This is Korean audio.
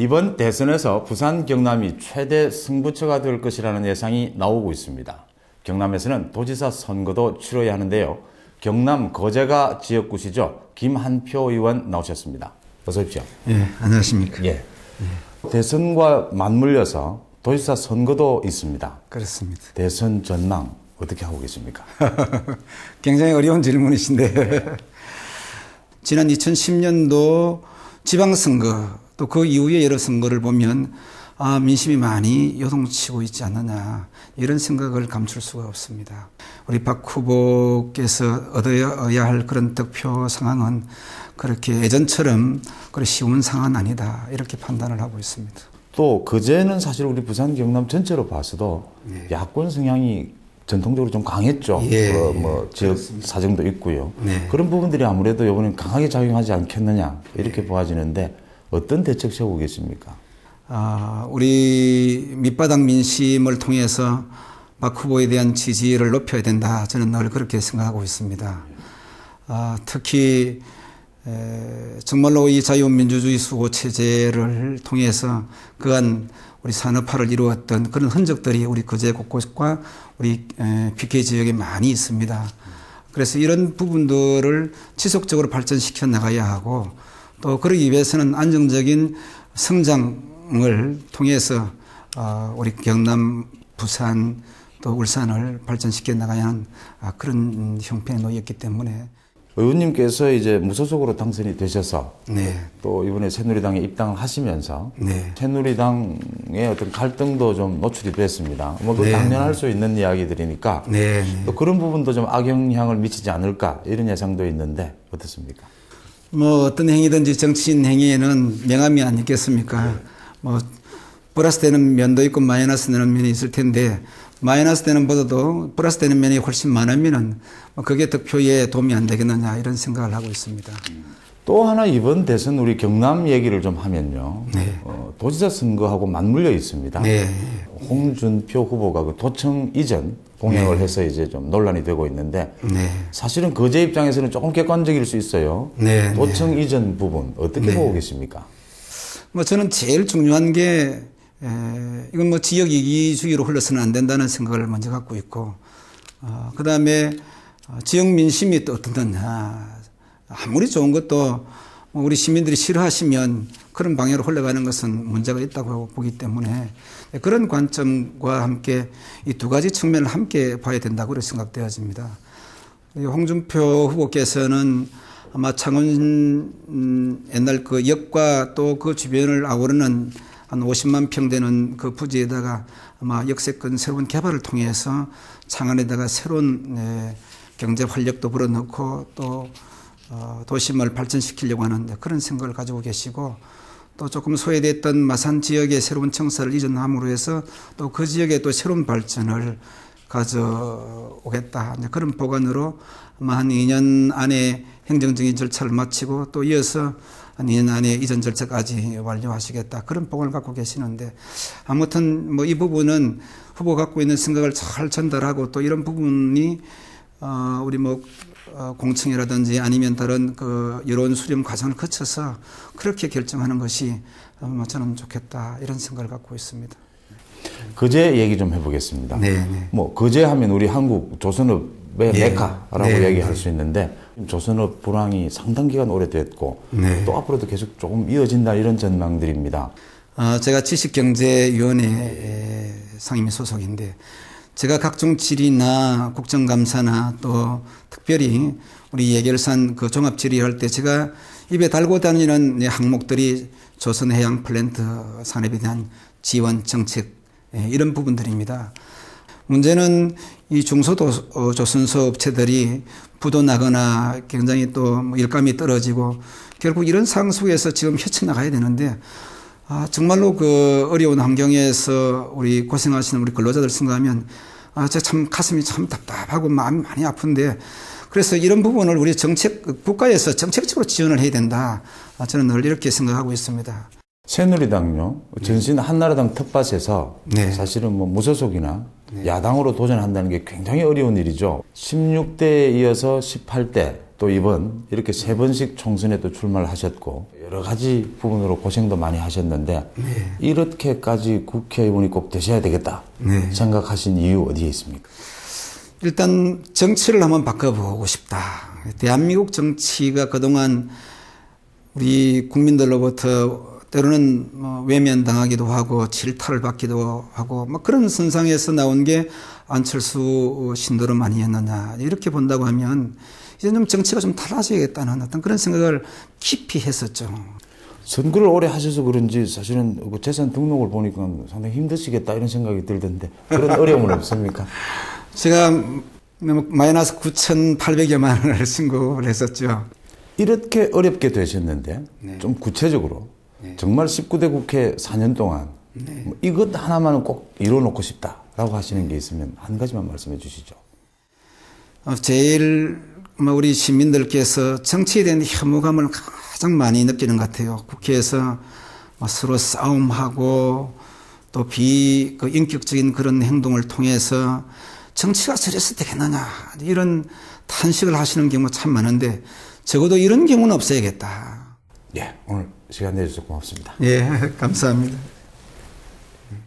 이번 대선에서 부산 경남이 최대 승부처가 될 것이라는 예상이 나오고 있습니다. 경남에서는 도지사 선거도 치러야 하는데요. 경남 거제가 지역구시죠. 김한표 의원 나오셨습니다. 어서 오십시오. 예, 안녕하십니까. 예. 대선과 맞물려서 도지사 선거도 있습니다. 그렇습니다. 대선 전망 어떻게 하고 계십니까? 굉장히 어려운 질문이신데 지난 2010년도 지방선거 또 그 이후에 여러 선거를 보면 민심이 많이 요동치고 있지 않느냐 이런 생각을 감출 수가 없습니다. 우리 박 후보께서 얻어야 할 그런 득표 상황은 그렇게 예전처럼 그렇게 쉬운 상황은 아니다 이렇게 판단을 하고 있습니다. 또 그제는 사실 우리 부산 경남 전체로 봐서도 야권 성향이 전통적으로 좀 강했죠. 지역 사정도 있고요. 그런 부분들이 아무래도 이번엔 강하게 작용하지 않겠느냐 이렇게 보아지는데 어떤 대책 세우고 계십니까? 우리 밑바닥 민심을 통해서 박 후보에 대한 지지를 높여야 된다. 저는 늘 그렇게 생각하고 있습니다. 특히 정말로 이 자유민주주의 수호 체제를 통해서 그간 우리 산업화를 이루었던 그런 흔적들이 우리 거제 곳곳과 우리 PK 지역에 많이 있습니다. 그래서 이런 부분들을 지속적으로 발전시켜 나가야 하고 또 그러기 위해서는 안정적인 성장을 통해서 우리 경남, 부산 또 울산을 발전시켜 나가야 하는 그런 형편에 놓였기 때문에 의원님께서 이제 무소속으로 당선이 되셔서 또 이번에 새누리당에 입당을 하시면서 새누리당의 어떤 갈등도 좀 노출이 됐습니다. 그 당연할 수 있는 이야기들이니까 또 그런 부분도 좀 악영향을 미치지 않을까 이런 예상도 있는데 어떻습니까? 어떤 행위든지 정치인 행위에는 명암이 아니겠습니까? 플러스 되는 면도 있고 마이너스 되는 면이 있을 텐데 마이너스 되는 보다도 플러스 되는 면이 훨씬 많으면은 그게 득표에 도움이 안 되겠느냐 이런 생각을 하고 있습니다. 또 하나 이번 대선 우리 경남 얘기를 좀 하면요. 도지사 선거하고 맞물려 있습니다. 홍준표 후보가 그 도청 이전 공약을 해서 이제 좀 논란이 되고 있는데 사실은 거제 입장에서는 조금 객관적일 수 있어요. 도청 이전 부분 어떻게 보고 계십니까? 저는 제일 중요한 게 이건 지역 이기주의로 흘러서는 안 된다는 생각을 먼저 갖고 있고 그 다음에 지역 민심이 또 어떻느냐 아무리 좋은 것도 우리 시민들이 싫어하시면 그런 방향으로 흘러가는 것은 문제가 있다고 보기 때문에 그런 관점과 함께 이 두 가지 측면을 함께 봐야 된다고 생각되어집니다. 홍준표 후보께서는 아마 창원 옛날 그 역과 또 그 주변을 아우르는 한 50만 평 되는 그 부지에다가 아마 역세권 새로운 개발을 통해서 창원에다가 새로운 경제 활력도 불어넣고 또 도심을 발전시키려고 하는 그런 생각을 가지고 계시고 또 조금 소외됐던 마산 지역의 새로운 청사를 이전함으로 해서 또 그 지역에 또 새로운 발전을 가져오겠다. 그런 보관으로 아마 한 2년 안에 행정적인 절차를 마치고 또 이어서 한 2년 안에 이전 절차까지 완료하시겠다. 그런 보관을 갖고 계시는데 아무튼 이 부분은 후보 갖고 있는 생각을 잘 전달하고 또 이런 부분이 우리 공청회라든지 아니면 다른 그 여론 수렴 과정을 거쳐서 그렇게 결정하는 것이 저는 좋겠다 이런 생각을 갖고 있습니다. 거제 얘기 좀 해보겠습니다. 거제 하면 우리 한국 조선업의 메카라고 얘기할 수 있는데 조선업 불황이 상당 기간 오래됐고 또 앞으로도 계속 조금 이어진다 이런 전망들입니다. 제가 지식경제위원회 상임위 소속인데 제가 각종 질의나 국정감사나 또 특별히 우리 예결산 그 종합질의할 때 제가 입에 달고 다니는 항목들이 조선해양 플랜트 산업에 대한 지원 정책 이런 부분들입니다. 문제는 이 중소조선소 업체들이 부도나거나 굉장히 또 일감이 떨어지고 결국 이런 상황 속에서 지금 헤쳐나가야 되는데 정말로 그 어려운 환경에서 우리 고생하시는 우리 근로자들 생각하면 저 참 가슴이 참 답답하고 마음이 많이 아픈데 그래서 이런 부분을 우리 국가에서 정책적으로 지원을 해야 된다. 저는 늘 이렇게 생각하고 있습니다. 새누리당요. 전신 한나라당 텃밭에서 사실은 무소속이나 야당으로 도전한다는 게 굉장히 어려운 일이죠. 16대에 이어서 18대 또 이번 이렇게 3번씩 총선에 또 출마를 하셨고 여러 가지 부분으로 고생도 많이 하셨는데 이렇게까지 국회의원이 꼭 되셔야 되겠다 생각하신 이유 어디에 있습니까? 일단 정치를 한번 바꿔보고 싶다. 대한민국 정치가 그동안 우리 국민들로부터 때로는 외면당하기도 하고 질타를 받기도 하고 그런 선상에서 나온 게 안철수 신도름 아니었느냐 이렇게 본다고 하면 이제 좀 정치가 좀 달라져야겠다는 어떤 그런 생각을 깊이 했었죠. 선거를 오래 하셔서 그런지 사실은 재산 등록을 보니까 상당히 힘드시겠다 이런 생각이 들던데 그런 어려움은 없습니까? 제가 마이너스 9,800여만 원을 신고를 했었죠. 이렇게 어렵게 되셨는데 좀 구체적으로 정말 19대 국회 4년 동안 이것 하나만은 꼭 이뤄놓고 싶다라고 하시는 게 있으면 한 가지만 말씀해 주시죠. 제일 우리 시민들께서 정치에 대한 혐오감을 가장 많이 느끼는 것 같아요. 국회에서 서로 싸움하고 또 인격적인 그런 행동을 통해서 정치가 저래서 되겠느냐 이런 탄식을 하시는 경우가 참 많은데 적어도 이런 경우는 없어야겠다. 예, 오늘 시간 내주셔서 고맙습니다. 예, 감사합니다.